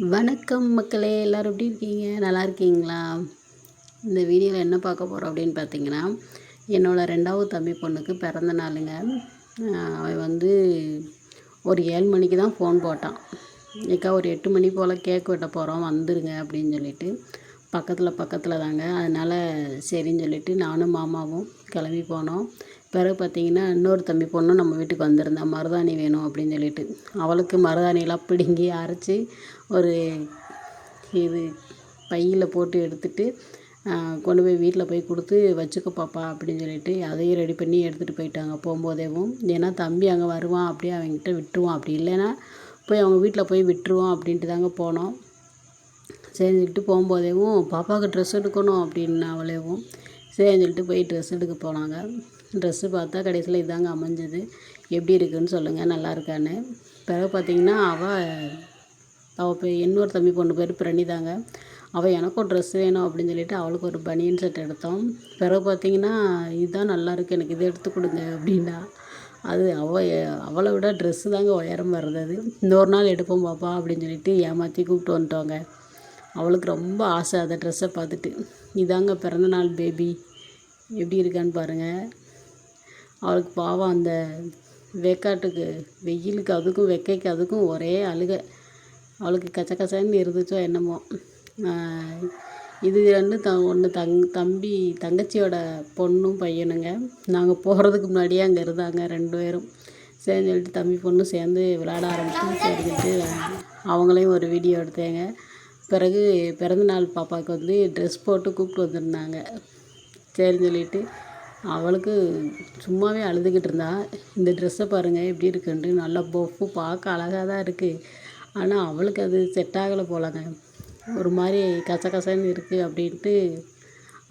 வணக்கம் மக்களே, எல்லோரும் எப்படி இருக்கீங்க? நல்லா இருக்கீங்களா? இந்த வீடியோவில் என்ன பார்க்க போகிறோம் அப்படின்னு பார்த்தீங்கன்னா, என்னோடய 2வது தம்பி பொண்ணுக்கு பிறந்த நாளுங்க. அவன் வந்து ஒரு 7 மணிக்கு தான் ஃபோன் போட்டான். ஏக்கா ஒரு 8 மணி போல் கேக் வெட்ட போகிறோம் வந்துருங்க அப்படின்னு சொல்லிட்டு, பக்கத்தில் தாங்க. அதனால் சரின்னு சொல்லிட்டு நானும் மாமாவும் கிளம்பி போனோம். பிறகு பார்த்திங்கன்னா இன்னொரு தம்பி பொண்ணும் நம்ம வீட்டுக்கு வந்திருந்தா மருதாணி வேணும் அப்படின்னு சொல்லிட்டு, அவளுக்கு மருதாணியெல்லாம் பிடுங்கி அரைச்சி ஒரு இது பையில் போட்டு எடுத்துகிட்டு கொண்டு போய் வீட்டில் போய் கொடுத்து வச்சுக்க பாப்பா அப்படின்னு சொல்லிட்டு அதையும் ரெடி பண்ணி எடுத்துகிட்டு போயிட்டாங்க போகும்போதேவும். ஏன்னா தம்பி அங்கே வருவான் அப்படியே அவங்ககிட்ட விட்டுருவான், அப்படி இல்லைன்னா போய் அவங்க வீட்டில் போய் விட்டுருவோம் அப்படின்ட்டு தாங்க போனோம். சரின்னு சொல்லிட்டு போகும்போதேவும் பாப்பாவுக்கு ட்ரெஸ் எடுக்கணும் அப்படின்னு அவளேவும் சரின்னு சொல்லிட்டு போய் ட்ரெஸ் எடுக்க போனாங்க. ட்ரெஸ்ஸு பார்த்தா கடைசியில் இதாங்க அமைஞ்சது. எப்படி இருக்குதுன்னு சொல்லுங்கள், நல்லா இருக்கான்னு. பிறகு பார்த்திங்கன்னா அவள் போய் இன்னொரு தம்பி பொண்ணு பேர் பிரணிதாங்க. அவள் எனக்கும் ட்ரெஸ் வேணும் அப்படின்னு சொல்லிட்டு அவளுக்கு ஒரு பனியன் செட் எடுத்தோம். பிறகு பார்த்திங்கன்னா இதுதான் நல்லாயிருக்கு, எனக்கு இதை எடுத்து கொடுங்க அப்படின்னா, அது அவளை விட ட்ரெஸ்ஸு தாங்க உயரம் வர்றது. இன்னொரு நாள் எடுப்போம் பாப்பா அப்படின்னு சொல்லிட்டு ஏமாற்றி கூப்பிட்டு வந்துட்டோங்க. அவளுக்கு ரொம்ப ஆசை அந்த ட்ரெஸ்ஸை பார்த்துட்டு. இதாங்க பிறந்தநாள் பேபி, எப்படி இருக்கான்னு பாருங்கள். அவளுக்கு பாவம் அந்த வேக்காட்டுக்கு வெயிலுக்கு அதுக்கும் வெக்கைக்கு அதுக்கும் ஒரே அழுகை. அவளுக்கு கச்சக்கச்சன்னு இருந்துச்சோ என்னமோ. இது 2 ஒன்று தங்கச்சியோட பொண்ணும் பையனுங்க. நாங்கள் போகிறதுக்கு முன்னாடியே அங்கே இருந்தாங்க 2 பேரும். சரின்னு சொல்லிட்டு தம்பி பொண்ணும் சேர்ந்து விளையாட ஆரம்பிச்சு சரிஞ்சிட்டு அவங்களையும் ஒரு வீடியோ எடுத்தேங்க. பிறகு பிறந்தநாள் பாப்பாவுக்கு வந்து ட்ரெஸ் போட்டு கூப்பிட்டு வந்திருந்தாங்க. சரின்னு சொல்லிட்டு அவளுக்கு சும்மாவே அழுதுகிட்டு இருந்தா. இந்த ட்ரெஸ்ஸை பாருங்கள் எப்படி இருக்குன்ட்டு, நல்லா பொஃப்பு பார்க்க அழகாக தான் இருக்குது. ஆனால் அவளுக்கு அது செட் ஆகலை போலங்க. ஒரு மாதிரி கசகசன்னு இருக்குது அப்படின்ட்டு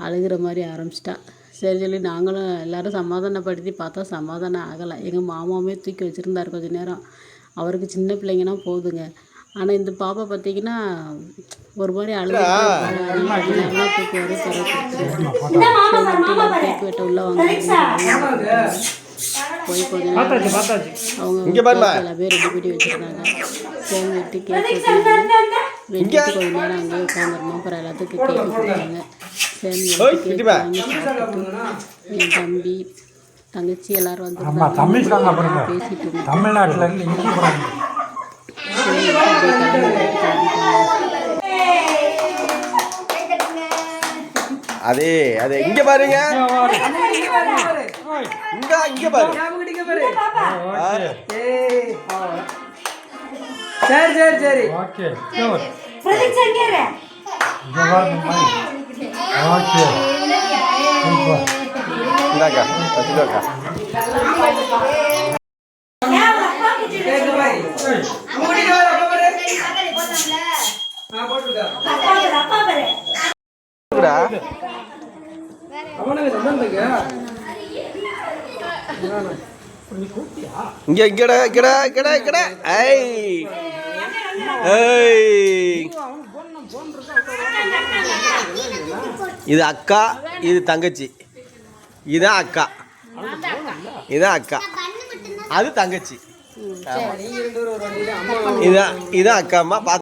அழுகிற மாதிரி ஆரம்பிச்சிட்டா. சரி சொல்லி நாங்களும் எல்லோரும் சமாதானப்படுத்தி பார்த்தா சமாதானம் ஆகலை. எங்கள் மாமாவுமே தூக்கி வச்சுருந்தார் கொஞ்சம் நேரம். அவருக்கு சின்ன பிள்ளைங்கன்னா போதுங்க. ஆனால் இந்த பாப்பா பார்த்திங்கன்னா ஒரு மாதிரி அழுதுகிட்டே தூக்குவார். கேக் வெட்ட உள்ள வாங்க போய் கொஞ்ச நேரம் அவங்க எல்லா பேர் ரெடி பண்ணி வச்சுருந்தாங்க. தேன் வெட்டி கேக் வெட்டிட்டு கொஞ்ச நேரம் அங்கேயே உட்காந்துருந்தோம். அப்புறம் எல்லாத்துக்கும் கேக் கொடுத்தாங்க. சேர்ந்து கேக் வாங்கி சாப்பிட்டு என் தம்பி தங்கச்சி எல்லோரும் வந்து பேசிட்டு இருந்தாங்க. அதே அதே இங்க பாருங்க, இங்க பாரு. சரி சரி சரி ஓகே இந்தாக்கா வச்சுக்கோக்கா. இங்க கிட கிட கிட கிட. இது அக்கா, இது தங்கச்சி. இதான் அக்கா, இதான் அக்கா, அது தங்கச்சி. இதான் அக்கா அம்மா.